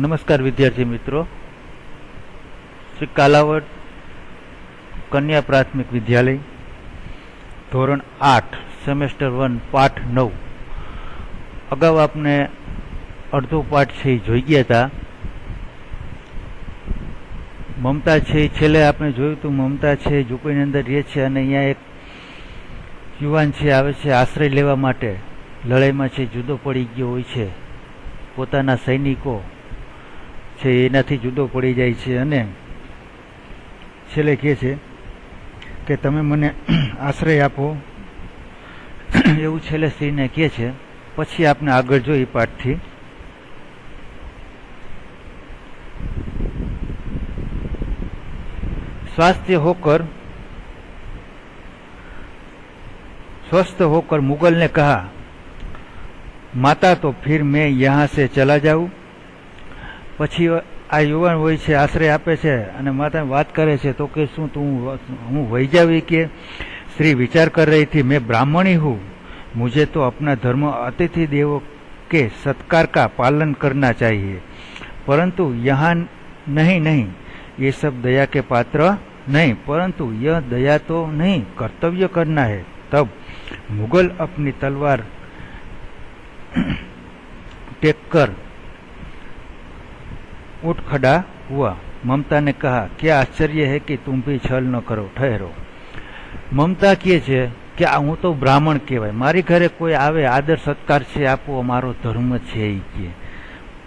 નમસ્કાર વિદ્યાર્થી મિત્રો, શ્રી કાલાવડ કન્યા પ્રાથમિક વિદ્યાલય ધોરણ 8 સેમેસ્ટર 1 પાઠ 9 અગાઉ આપને અડધો પાઠ છે જોઈ ગયા હતા. મમતા છે છેલ્લે આપણે જોયું હતું. મમતા છે ઝૂંપડીની અંદર રહે છે અને અહીંયા એક યુવાન છે આવે છે આશ્રય લેવા માટે. લડાઈમાં છે જુદો પડી ગયો હોય છે, પોતાના સૈનિકો છે એનાથી જુદો પડી જાય છે અને છેલ્લે કહે છે કે તમે મને આશ્રય આપો, એવું છેલ્લે સ્ત્રીને કહે છે. પછી આપણે આગળ જોઈએ પાઠથી. स्वस्थ होकर मुगल ने कहा, माता तो फिर मैं यहाँ से चला जाऊं. પછી આ યુવાન હોય છે આશ્રય આપે છે અને માતાને વાત કરે છે તો કે શું તું હું વહી જાવી? કે स्त्री विचार कर रही थी, मैं ब्राह्मणी हूँ, मुझे तो अपना धर्म अतिथि देवों के सत्कार का पालन करना चाहिए, परंतु यहाँ नहीं, ये सब दया के पात्र नहीं, परंतु यह दया तो नहीं, कर्तव्य करना है. तब मुगल अपनी तलवार टेक कर उठ खड़ा हुआ. ममता ने कहा, क्या आश्चर्य है कि तुम भी छल न करो, ठहरो. મમતા કહે છે કે આ હું તો બ્રાહ્મણ કહેવાય, મારી ઘરે કોઈ આવે આદર સત્કાર છે આપવો અમારો ધર્મ છે એ કે.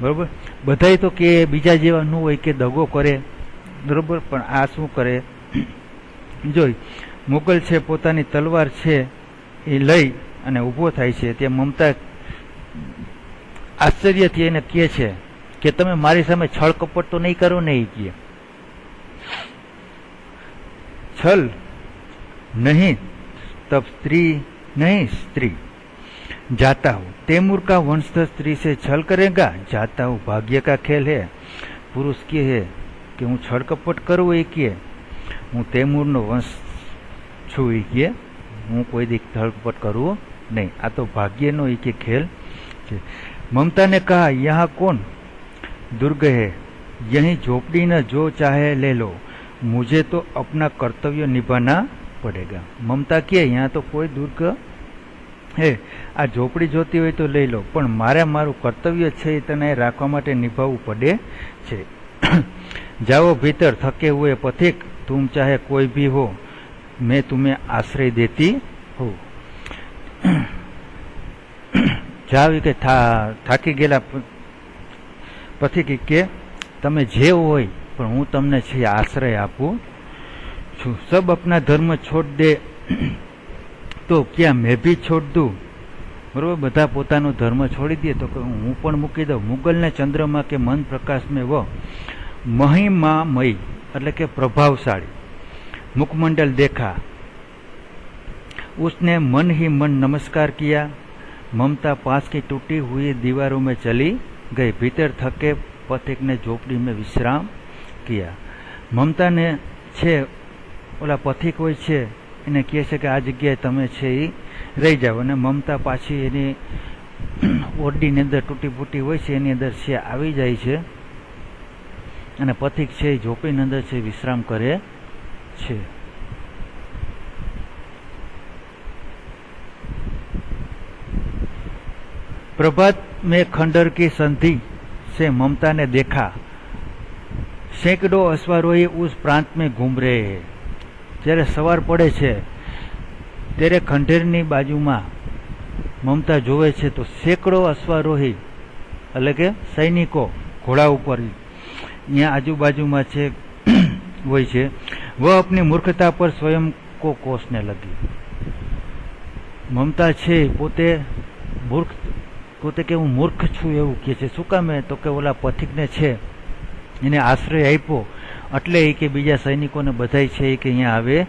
બરોબર, બધાય તો કે બીજા જેવા ન હોય કે દગો કરે. બરોબર, પણ આ શું કરે જોઈ. મુગલ છે પોતાની તલવાર છે એ લઈ અને ઊભો થાય છે. ત્યાં મમતા આશ્ચર્યથી એને કહે છે કે તમે મારી સામે છળ કપટ તો નહીં કરો ને? એ કહે छल नहीं, तब स्त्री नहीं स्त्री. जाता हूँ तैमूर का वंशज स्त्री से छल करेगा, जाता हूँ भाग्य का खेल है. पुरुष के है कि હું છળ કપટ કરું એ કે હું તૈમૂરનો વંશ છું એ કે હું કોઈ દી છળ કપટ કરું નહીં, આ તો ભાગ્યનો એ કે ખેલ છે. ममता ने कहा, यहाँ कौन दुर्ग है, यही झोपड़ी न जो चाहे ले लो, मुझे तो अपना कर्तव्य निभाना पड़ेगा. ममता કે यहाँ तो कोई दुर्ग હે, આ ઝોપડી જોતી હોય તો લઈ લો, પણ મારે મારું કર્તવ્ય છે એ તને રાખવા માટે નિભાવવું પડે છે. જાઓ ભીતર થકે હુએ પથિક, तुम चाहे कोई भी हो, मैं तुम्हें आश्रय देती हूँ. જાવ કે થાકી ગયેલા પથિક કે તમે જે હોય પણ હું તમને છે આશ્રય આપું છું. सब अपना धर्म छोड़ दे तो क्या मैं भी छोड़ दूं. बराबर, બધા પોતાનો ધર્મ છોડી દે તો હું પણ મૂકી દઉં. મુગલને ચંદ્रमा के मन प्रकाश में वो महिमामय એટલે કે પ્રભાવશાળી मुखमंडल देखा, उसने मन ही मन नमस्कार किया. ममता पास की टूटी हुई दीवारों में चली गई. भीतर थके पथिक ने झोपड़ी में विश्राम किया. ममता ने છે ઓલા પથિક હોય છે એને કહે છે કે આ જગ્યાએ તમે છે એ રહી જાઓ, અને મમતા પાછી એની ઓરડીની અંદર તૂટી ફૂટી હોય છે એની અંદર છે આવી જાય છે અને પથિક છે એ ઝોપડીની અંદર છે વિશ્રામ કરે છે. प्रभात में खंडर की संधि से ममता ने देखा, सैकड़ों अश्वारोही उस प्रांत में घूम रहे हैं. જ્યારે સવાર પડે છે ત્યારે ખંડેરની બાજુમાં મમતા જોવે છે તો સેંકડો અશ્વારોહી એટલે કે સૈનિકો ઘોડા ઉપર અહીંયા આજુબાજુમાં છે હોય છે. વહ अपनी મૂર્ખતા પર સ્વયં को કોસને લગી. મમતા છે પોતે કે હું મૂર્ખ છું એવું કહે છે. શું કામે? તો કે ઓલા પથિકને છે એને આશ્રય આપ્યો એટલે એ કે બીજા સૈનિકોને બધાય છે એ કે અહીંયા આવે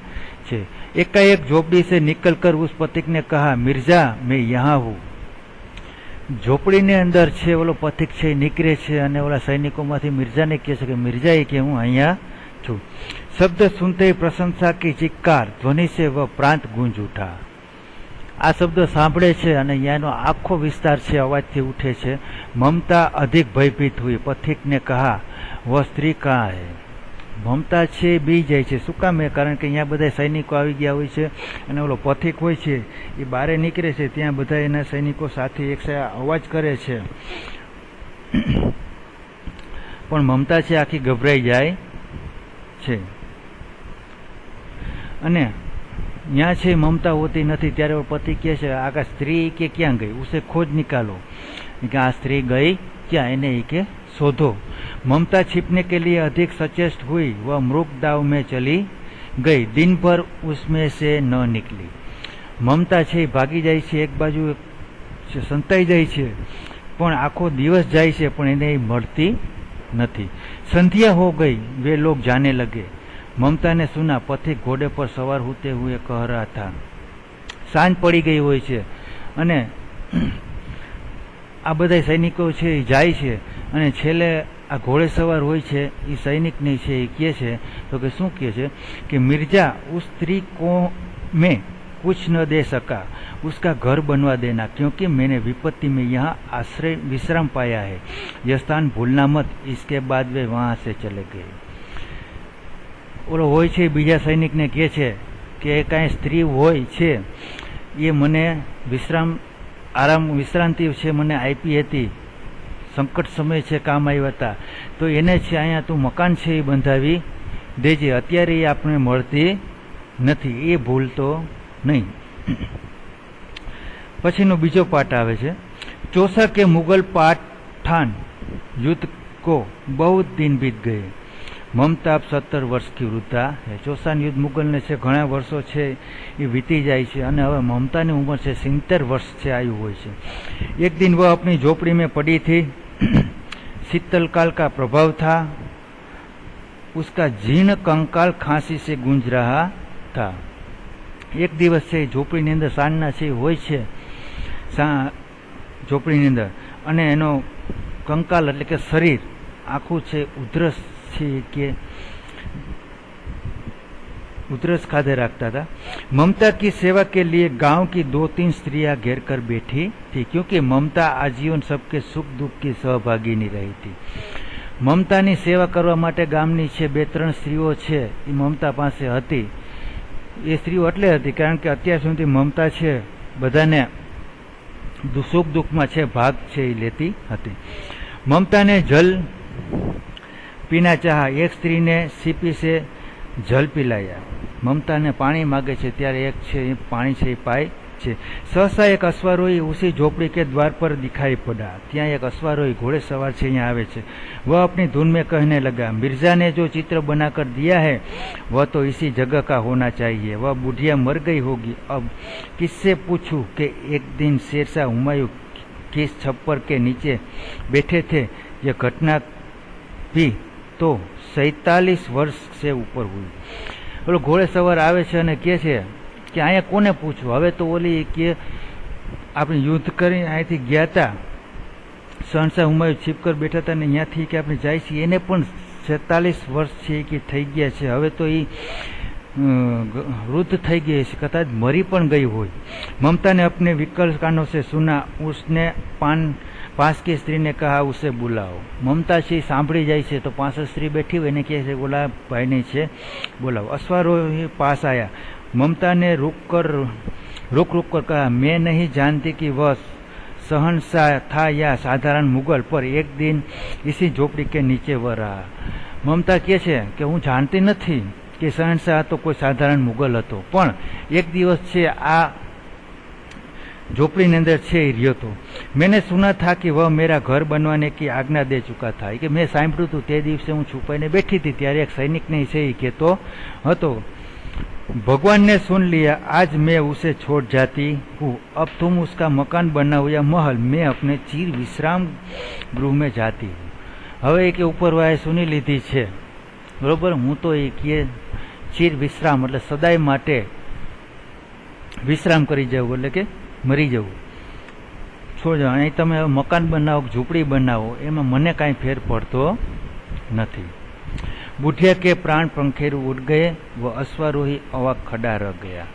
છે. एकाएक झोपड़ी से निकलकर उस पथिक ने कहा, मिर्जा मैं यहाँ हूँ. ઝોપડીની અંદર છે ઓલો પથિક છે નીકળે છે અને ઓલા સૈનિકોમાંથી મિર્જાને કહે છે કે મિર્જા એ કે હું અહીંયા છું. शब्द सुनते ही प्रशंसा की चिक्कार ध्वनि से वह प्रांत गूंज उठा. આ શબ્દ સાંભળે છે અને અહીંયાનો આખો વિસ્તાર છે અવાજથી ઉઠે છે। મમતા અધિક ભયભીત हुई, पथिक ने कहा वह स्त्री कहाँ है। મમતા છે બી જાય છે। શું કામ? કારણ કે અહીંયા બધા સૈનિકો આવી ગયા હોય છે અને ઓલો પથિક હોય છે એ બારે નીકળે છે, ત્યાં બધા એના સૈનિકો સાથે એક અવાજ કરે છે, પણ મમતા છે આખી ગભરાઈ જાય છે અને यहाँ છે ममता होती नहीं। त्यारे वो पति कहे છે आगा स्त्री के क्या गई, उसे खोज निकालो कि आ स्त्री गई क्या, इन्हें के शोधो। ममता छिपने के लिए अधिक सचेष्ट हुई, वह मृग दाव में चली गई, दिन भर उसमें से न निकली। ममता છે ભાગી જાય છે, એક બાજુ સંતાઈ જાય છે, પણ આખો દિવસ જાય છે પણ એને મળતી નથી। संध्या हो गई, वे लोग जाने लगे। ममता ने सुना पथिक घोड़े पर सवार होते हुए कह रहा था। सांज पड़ी गई હોય છે અને આ બધા સૈનિકો છે એ જાય છે અને છેલ્લે આ ઘોડે સવાર હોય છે એ સૈનિકને છે એ કહે છે તો કે શું કહે છે કે मिर्जा उस स्त्री को मैं कुछ न दे सका, उसका घर बनवा देना, क्योंकि मैंने विपत्ति में यहाँ आश्रय विश्राम पाया है। यह स्थान भूलना मत। इसके बाद वे वहाँ से चले गए। ઓલો હોય છે બીજા સૈનિકને કહે છે કે કાંઈ સ્ત્રી હોય છે એ મને વિશ્રાંતિ છે મને આપી હતી, સંકટ સમય છે કામ આવ્યા હતા, તો એને છે અહીંયા તું મકાન છે એ બંધાવી દેજે, અત્યારે એ આપણે મળતી નથી, એ ભૂલતો નહીં। પછીનો બીજો પાઠ આવે છે। चौसा के मुगल पठान युद्ध को बहुत दिन बीत गए। ममता अब 17 वर्ष की वृद्धा है। चौसा युद्ध मुगल ने છે ઘણા વર્ષો છે એ વીતી જાય છે અને હવે મમતાની ઉંમર છે 70 વર્ષ છે આયુ હોય છે। एक दिन वह अपनी झोपड़ी में पड़ी थी, शीतलकाल का प्रभाव था, उसका जीर्ण कंकाल खांसी से गूंज रहा था। एक દિવસ છે ઝોપડીની અંદર સાંજના છે હોય છે ઝોપડીની અંદર અને એનો કંકાલ એટલે કે શરીર આખું છે ઉધરસ છે કે उधरस खाधे रखता था। ममता की सेवा के लिए गांव की 2-3 स्त्रियां घेर कर बैठी थी, क्योंकि ममता आजीवन सबके सुख दुख की सहभागी नहीं रही थी। ममताની સેવા કરવા માટે ગામની છે 2-3 સ્ત્રીઓ છે એ મમતા પાસે હતી। એ સ્ત્રીઓ એટલે હતી કારણ કે અત્યાર સુધી મમતા છે બધાને સુખ દુઃખમાં છે ભાગ છે એ લેતી હતી। મમતાને જલ પીના ચાહા, એક સ્ત્રીને सीपी से जल पिलाया। ममता ने पानी मांगे छे त्यारे एक छे पानी छे पाए छे। सहसा एक अश्वारोही उसी झोपड़ी के द्वार पर दिखाई पड़ा। ત્યાં एक अश्वारोही घोड़े सवार छे यहाँ आवे छे। वह अपनी धुन में कहने लगा, मिर्जा ने जो चित्र बनाकर दिया है वह तो इसी जगह का होना चाहिए। वह बुढ़िया मर गई होगी, अब किससे पूछूं कि एक दिन शेरशाह हुमायूं किस छप्पर के नीचे बैठे थे। यह घटना भी तो 47 વર્ષ से ऊपर हुई। ઓલો ઘોડે સવાર આવે છે અને કહે છે કે અહીંયા કોને પૂછવું, હવે તો ઓલી કે આપણે યુદ્ધ કરીને અહીંથી ગયા હતા, શહેનશાહ હુમાયું છીપકર બેઠા હતા ને અહીંયાથી કે આપણે જાય છીએ, એને પણ 46 વર્ષ છે કે થઈ ગયા છે, હવે તો એ वृद्ध થઈ ગઈ છે, કદાચ મરી પણ ગઈ હોય। ममता ने अपने विकल कानों से सुना। उसने पास की स्त्री ने कहा, उसे बुलाओ। ममता से सांभળી જાય છે તો पास स्त्री बैठी हुई ने કહે છે બોલા भाई नहीं છે बुलाओ। अश्वारोही पास आया। ममता ने रुक कर कहा, मैं नहीं जानती कि वह शहनशाह था या साधारण मुगल, पर एक दिन इसी झोपड़ी के नीचे वह रहा। ममता કહે છે કે હું જાણતી નથી કે શહેનશાહ તો કોઈ સાધારણ મુગલ હતો, પણ એક દિવસ છે આ झोपड़ी ने अंदर छे रियो तो मैंने सुना था कि वह मेरा घर बनवाने की आज्ञा दे चुका था। कि मैं सांभळ्युं तो ते दिवसे हूँ छुपाईने बैठी थी त्यारे एक सैनिक ने से कहतो हतो, भगवान ने सुन लिया, आज मैं उसे छोड़ जाती हूँ। अब तुम उसका मकान बनाओ या महल, मैं अपने चीर विश्राम गृह में जाती हूँ। हवे के ऊपर वाए सुनी लीधी छे बरोबर, हूँ तो ये चीर विश्राम એટલે સદાય માટે વિશ્રામ કરી જવું એટલે કે મરી જવું, છોડો અહીં તમે મકાન બનાવો ઝૂંપડી બનાવો એમાં મને કાંઈ ફેર પડતો નથી। બુઢિયા કે પ્રાણ પંખેરું ઉડ ગયે, वो अश्वारोही अवाक खड़ा रह गया।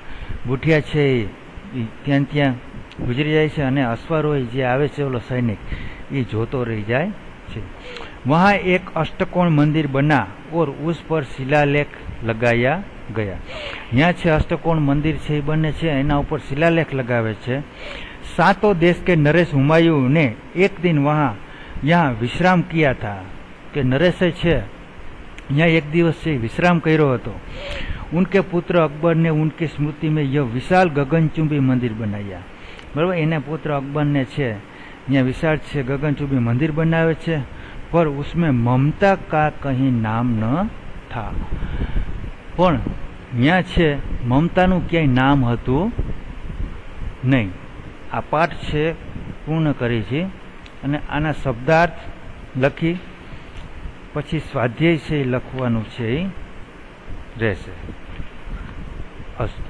બુઢિયા છે ત્યાં ગુજરી જાય છે અને અશ્વારોહી જે આવે છે ઓલો સૈનિક એ જોતો રહી જાય છે. वहाँ एक अष्टकोण मंदिर बना और उस पर शिलालेख लगाया गया. यहाँ છે અષ્ટકોણ મંદિર છે એ બને છે, એના ઉપર શિલાલેખ લગાવે છે. सातों देश के नरेश हुमायूं ने एक दिन यहाँ विश्राम किया था. કે નરેશે છે यहाँ एक दिवस से विश्राम કર્યો હતો. उनके पुत्र अकबर ने उनकी स्मृति में यह विशाल गगनचुंबी मंदिर बनाया. बराबर, एना पुत्र अकबर ने છે यहाँ विशाल છે गगनचुंबी मंदिर बनावे છે, पर उसमें ममता का कहीं नाम न था. પણ ત્યાં છે મમતાનું ક્યાંય નામ હતું નહીં. આ પાઠ છે પૂર્ણ કરી છે અને આના શબ્દાર્થ લખી પછી સ્વાધ્યાય છે એ લખવાનું છે એ રહેશે. અસ્તુ.